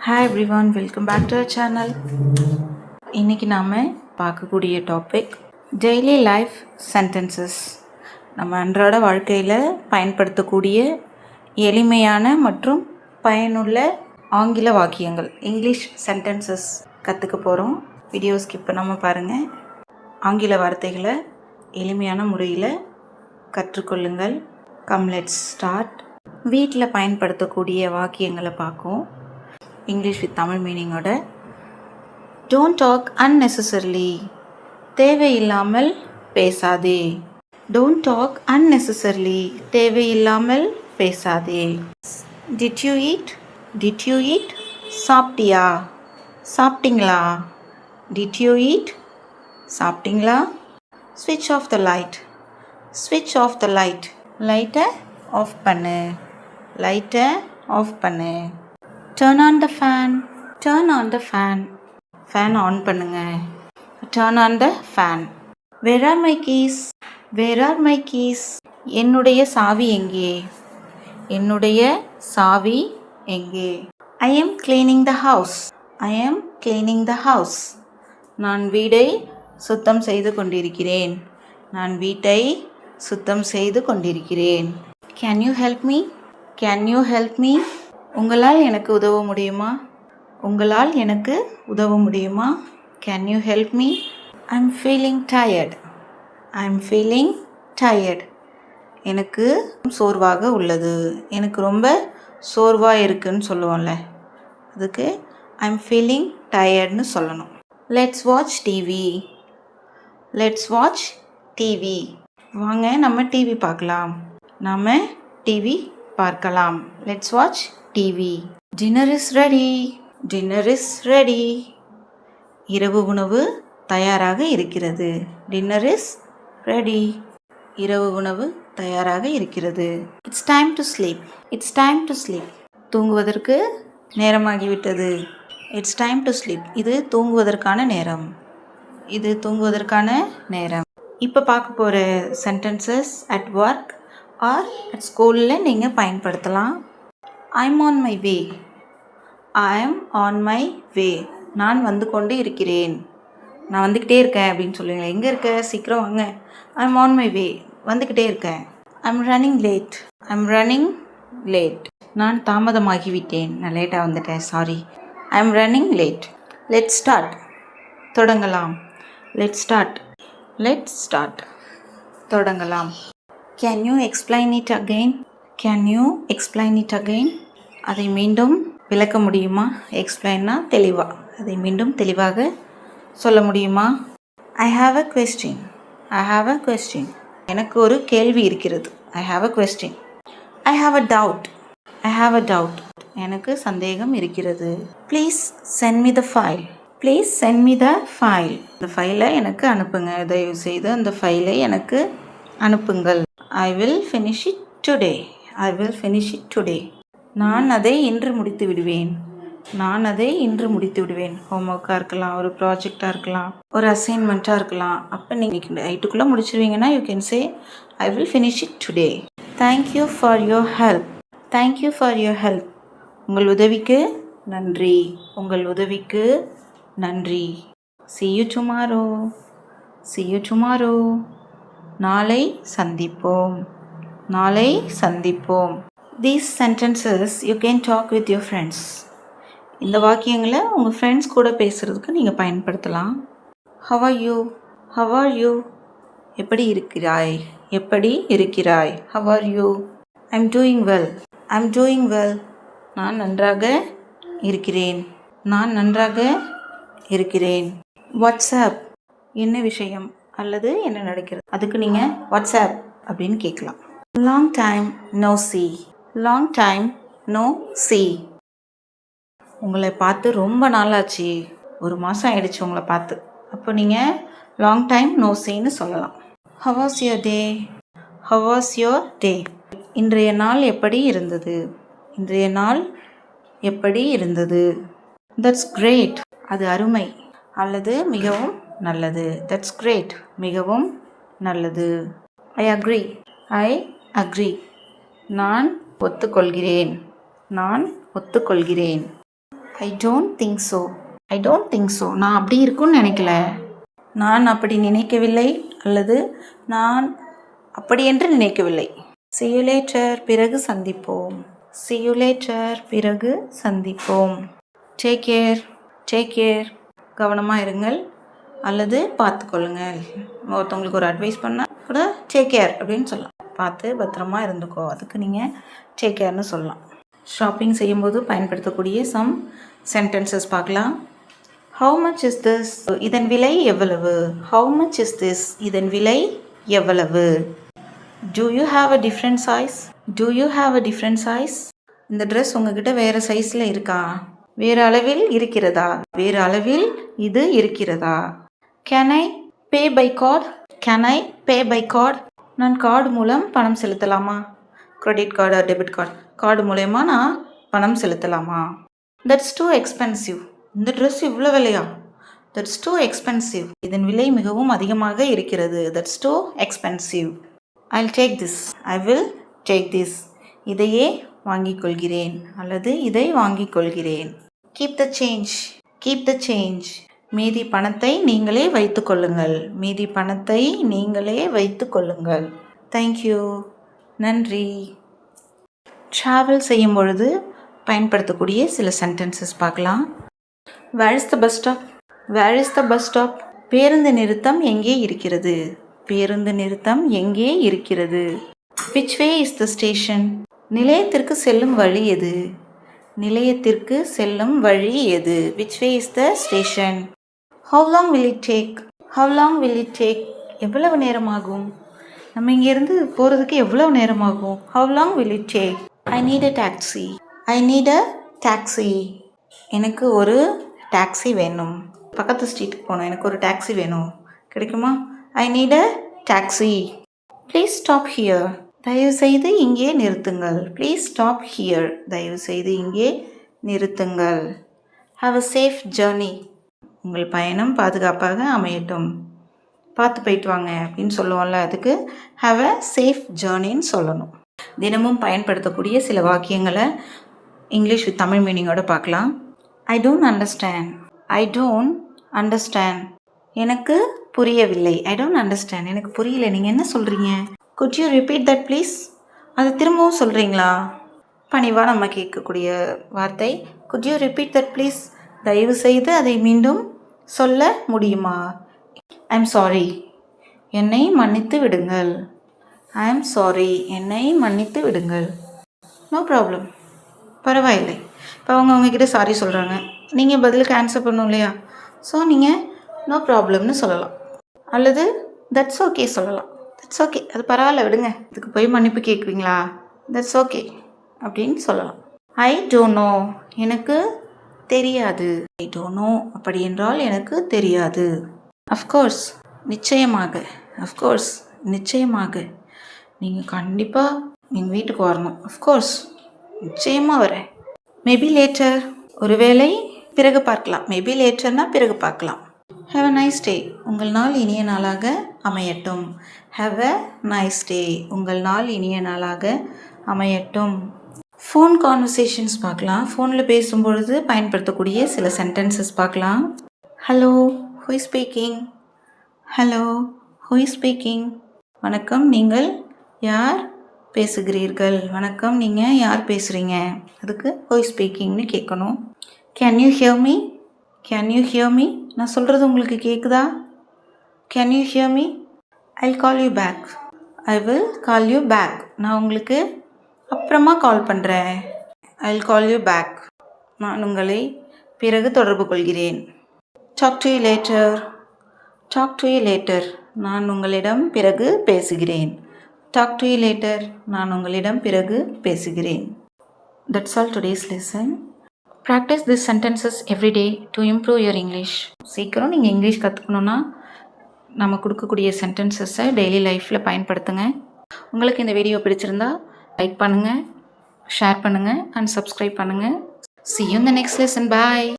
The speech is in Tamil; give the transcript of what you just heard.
Hi everyone, welcome back to our channel. இன்றைக்கி நாம் பார்க்கக்கூடிய டாபிக் டெய்லி லைஃப் சென்டென்சஸ். நம்ம அன்றாட வாழ்க்கையில் பயன்படுத்தக்கூடிய எளிமையான மற்றும் பயனுள்ள ஆங்கில வாக்கியங்கள், இங்கிலீஷ் சென்டென்சஸ் கற்றுக்க போகிறோம். வீடியோ ஸ்கிப் பண்ணாமல் பாருங்கள். ஆங்கில வார்த்தைகளை எளிமையான முறையில் கற்றுக்கொள்ளுங்கள். Come let's start. வீட்டில் பயன்படுத்தக்கூடிய வாக்கியங்களை பார்க்கும். இங்கிலீஷ் வித் தமிழ் மீனிங்கோட. Don't talk unnecessarily. தேவையில்லாமல் பேசாதே. Don't talk unnecessarily. தேவையில்லாமல் பேசாதே. Did you eat? Did you eat? சாப்பிட்டியா? சாப்பிட்டீங்களா? Did you eat? சாப்பிட்டீங்களா? ஸ்விட்ச் ஆஃப் த லைட். ஸ்விட்ச் ஆஃப் த லைட். லைட்டை ஆஃப் பண்ணு. லைட்டை ஆஃப் பண்ணு. Turn on the fan. Turn on the fan. Fan on பண்ணுங்க. Turn on the fan. Where are my keys? Where are my keys? என்னுடைய சாவி எங்கே? என்னுடைய சாவி எங்கே? I am cleaning the house. I am cleaning the house. நான் வீட்டை சுத்தம் செய்து கொண்டிருக்கிறேன். நான் வீட்டை சுத்தம் செய்து கொண்டிருக்கிறேன். Can you help me? Can you help me? உங்களால் எனக்கு உதவ முடியுமா? உங்களால் எனக்கு உதவ முடியுமா? Can you help me? I'm feeling tired. I'm feeling tired. எனக்கு சோர்வாக உள்ளது. எனக்கு ரொம்ப சோர்வாக இருக்குன்னு சொல்லுவோம்ல, அதுக்கு I'm feeling tiredனு சொல்லணும். Let's watch TV. Let's watch TV. வாங்க நம்ம டிவி பார்க்கலாம். நாம் டிவி பார்க்கலாம். Let's watch TV. Dinner is ready. Dinner is ready. இரவு உணவு தயாராக இருக்கிறது. Dinner is ready. இரவு உணவு தயாராக இருக்கிறது. It's time to sleep. It's time to sleep. தூங்குவதற்கு நேரமாகிவிட்டது. It's time to sleep. இது தூங்குவதற்கான நேரம். இது தூங்குவதற்கான நேரம். இப்போ பார்க்க போகிற sentences at work or at ஸ்கூலில் நீங்கள் பயன்படுத்தலாம். I'm on my way. I'm on my way. நான் வந்து கொண்டு இருக்கிறேன். நான் வந்துக்கிட்டே இருக்கேன் அப்படின்னு சொல்லுவீங்க. எங்கே இருக்க? சீக்கிரம் வாங்க. I'm on my way. வந்துக்கிட்டே இருக்கேன். I'm running late. I'm running late. நான் தாமதமாகிவிட்டேன். நான் லேட்டாக வந்துட்டேன். Sorry. I'm running late. Let's start. தொடங்கலாம். Let's start. Let's start. தொடங்கலாம். Can you explain it again? Can you explain it again? அதை மீண்டும் விளக்க முடியுமா? எக்ஸ்பிளைன்னா தெளிவாக. அதை மீண்டும் தெளிவாக சொல்ல முடியுமா? I have a question. I have a question. எனக்கு ஒரு கேள்வி இருக்கிறது. I have a question. I have a doubt. I have a doubt. எனக்கு சந்தேகம் இருக்கிறது. Please send me the file. Please send me the file. இந்த ஃபைலை எனக்கு அனுப்புங்க. தயவு செய்து அந்த ஃபைலை எனக்கு அனுப்புங்கள். I will finish it today. I will finish it today. நான் அதை இன்று முடித்து விடுவேன். நான் அதை இன்று முடித்து விடுவேன். ஹோம்ஒர்க்காக இருக்கலாம், ஒரு ப்ராஜெக்டாக இருக்கலாம், ஒரு அசைன்மெண்ட்டாக இருக்கலாம். அப்போ நீங்கள் நைட்டுக்குள்ளே முடிச்சிருவீங்கன்னா you can say I will finish it today. Thank you for your help. Thank you for your help. உங்கள் உதவிக்கு நன்றி. உங்கள் உதவிக்கு நன்றி. See you tomorrow. See you tomorrow. நாளை சந்திப்போம். நாளை சந்திப்போம். These sentences you can talk with your friends. இந்த வாக்கியங்களை உங்கள் ஃப்ரெண்ட்ஸ் கூட பேசுகிறதுக்கு நீங்கள் பயன்படுத்தலாம். How are you? How are you? எப்படி இருக்கிறாய்? எப்படி இருக்கிறாய்? How are you? I'm doing well. I'm doing well. நான் நன்றாக இருக்கிறேன். நான் நன்றாக இருக்கிறேன். வாட்ஸ்அப். என்ன விஷயம் அல்லது என்ன நடக்கிறது, அதுக்கு நீங்கள் வாட்ஸ்அப் அப்படின்னு கேட்கலாம். Long time no see. Long time no see. உங்களை பார்த்து ரொம்ப நாளாச்சு. ஒரு மாதம் ஆயிடுச்சு உங்களை பார்த்து. அப்போ நீங்கள் லாங் டைம் நோ சீன்னு சொல்லலாம். How was your day? How was your day? இன்றைய நாள் எப்படி இருந்தது? இன்றைய நாள் எப்படி இருந்தது? That's great. அது அருமை அல்லது மிகவும் நல்லது. That's great. மிகவும் நல்லது. I agree. I agree. நான் ஒத்துக்கொள்கிறேன். நான் ஒத்துக்கொள்கிறேன். I don't think so. I don't think so. நான் அப்படி இருக்கும்னு நினைக்கல. நான் அப்படி நினைக்கவில்லை அல்லது நான் அப்படி என்று நினைக்கவில்லை. See you later. பிறகு சந்திப்போம். See you later. பிறகு சந்திப்போம். Take care. Take care. கவனமாக இருங்கள் அல்லது பார்த்துக்கொள்ளுங்கள். ஒருத்தவங்களுக்கு ஒரு அட்வைஸ் பண்ணால் கூட டேக் கேர் அப்படின்னு சொல்லலாம். பார்த்து பத்திரமா இருந்துக்கோ, அதுக்கு நீங்கள் டேக் கேர்னு சொல்லலாம். ஷாப்பிங் செய்யும்போது பயன்படுத்தக்கூடிய சம் சென்டென்சஸ் பார்க்கலாம். How much is this? இதன் விலை எவ்வளவு? How much is this? இதன் விலை எவ்வளவு? Do you have a different size? Do you have a different size? இந்த ட்ரெஸ் உங்ககிட்ட வேறு சைஸில் இருக்கா? வேறு அளவில் இருக்கிறதா? வேறு அளவில் இது இருக்கிறதா? Can I pay by card? Can I pay by card? நான் கார்டு மூலம் பணம் செலுத்தலாமா? Credit card debit card card மூலயமா நான் பணம் செலுத்தலாமா? That's too expensive. இந்த ட்ரெஸ் இவ்வளோ விலையா? That's too expensive. இதன் விலை மிகவும் அதிகமாக இருக்கிறது. That's too expensive. I'll take this. I will take this. இதையே வாங்கிக் கொள்கிறேன் அல்லது இதை வாங்கிக் கொள்கிறேன். Keep the change. Keep the change. மீதி பணத்தை நீங்களே வைத்து கொள்ளுங்கள். மீதி பணத்தை நீங்களே வைத்து கொள்ளுங்கள். தேங்க்யூ. நன்றி. ட்ராவல் செய்யும் பொழுது பயன்படுத்தக்கூடிய சில சென்டென்சஸ் பார்க்கலாம். Where is the bus stop? Where is the bus stop? பேருந்து நிறுத்தம் எங்கே இருக்கிறது? பேருந்து நிறுத்தம் எங்கே இருக்கிறது? Which way is the station? நிலையத்திற்கு செல்லும் வழி எது? நிலையத்திற்கு செல்லும் வழி எது? Which way is the station? How long will it take? How long will it take? எவ்வளவு நேரமாகும்? நம்ம இங்கேருந்து போகிறதுக்கு எவ்வளவு நேரமாகும்? How long will it take? I need a taxi. I need a taxi. எனக்கு ஒரு டாக்ஸி வேணும். பக்கத்து ஸ்ட்ரீட்டுக்கு போகணும், எனக்கு ஒரு டாக்ஸி வேணும். கிடைக்குமா? I need a taxi. Please stop here. தயவு செய்து இங்கே நிறுத்துங்கள். Please stop here. தயவு செய்து இங்கே நிறுத்துங்கள். Have a safe journey. உங்கள் பயணம் பாதுகாப்பாக அமையட்டும். பார்த்து போயிட்டு வாங்க அப்படின்னு சொல்லுவோம்ல, அதுக்கு ஹாவ் அ சேஃப் ஜேர்னின்னு சொல்லணும். தினமும் பயன்படுத்தக்கூடிய சில வாக்கியங்களை இங்கிலீஷ் வித் தமிழ் மீனிங்கோட பார்க்கலாம். I don't understand. I don't understand. எனக்கு புரியவில்லை. I don't understand. எனக்கு புரியல. நீங்கள் என்ன சொல்கிறீங்க? Could you repeat that please? அது திரும்பவும் சொல்கிறீங்களா? பணிவாக நம்ம கேட்கக்கூடிய வார்த்தை could you repeat that please? தயவு செய்து அதை மீண்டும் சொல்ல முடியுமா? I am sorry. என்னை மன்னித்து விடுங்கள். I am sorry. என்னை மன்னித்து விடுங்கள். No problem. பரவாயில்லை. இப்போ அவங்க உங்ககிட்ட சாரி சொல்கிறாங்க, நீங்கள் பதிலுக்கு ஆன்சர் பண்ணணும் இல்லையா? ஸோ நீங்கள் நோ ப்ராப்ளம்னு சொல்லலாம் அல்லது தட்ஸ் ஓகே சொல்லலாம். தட்ஸ் ஓகே, அது பரவாயில்ல விடுங்க, இதுக்கு போய் மன்னிப்பு கேட்குறீங்களா? தட்ஸ் ஓகே அப்படின்னு சொல்லலாம். I don't know. எனக்கு தெரியாது. ஐ டோன்ட் நோ அப்படி என்றால் எனக்கு தெரியாது. அஃப்கோர்ஸ் நிச்சயமாக. அஃப்கோர்ஸ் நிச்சயமாக. நீங்கள் கண்டிப்பாக எங்கள் வீட்டுக்கு வரணும். அஃப்கோர்ஸ் நிச்சயமாக வரேன். Maybe later. ஒருவேளை பிறகு பார்க்கலாம். மேபி லேட்டர்னா பிறகு பார்க்கலாம். Have a nice day. உங்கள் நாள் இனிய நாளாக அமையட்டும். Have a nice day. உங்கள் நாள் இனிய நாளாக அமையட்டும். ஃபோன் கான்வர்சேஷன்ஸ் பார்க்கலாம். ஃபோனில் பேசும்பொழுது பயன்படுத்தக்கூடிய சில சென்டென்சஸ் பார்க்கலாம். Hello, who is speaking? Hello, who is speaking? வணக்கம், நீங்கள் யார் பேசுகிறீர்கள்? வணக்கம், நீங்கள் யார் பேசுகிறீங்க? அதுக்கு ஹூ இஸ் ஸ்பீக்கிங்னு கேட்கணும். Can you hear me? Can you hear me? நான் சொல்கிறது உங்களுக்கு கேட்குதா? Can you hear me? I will call you back. I will call you back. நான் உங்களுக்கு அப்புறமா கால் பண்ணுறேன். I will call you back. நான் உங்களை பிறகு தொடர்பு கொள்கிறேன். Talk to you later. Talk to you later. நான் உங்களிடம் பிறகு பேசுகிறேன். Talk to you later. நான் உங்களிடம் பிறகு பேசுகிறேன். That's all today's lesson. Practice this sentences every day to improve your English. சீக்கிரம் நீங்கள் இங்கிலீஷ் கற்றுக்கணுன்னா நம்ம கொடுக்கக்கூடிய சென்டென்சஸை டெய்லி லைஃப்பில் பயன்படுத்துங்க. உங்களுக்கு இந்த வீடியோ பிடிச்சிருந்தா லைக் பண்ணுங்கள், ஷேர் பண்ணுங்கள் அண்ட் சப்ஸ்கிரைப் பண்ணுங்கள். See you in the next lesson. Bye.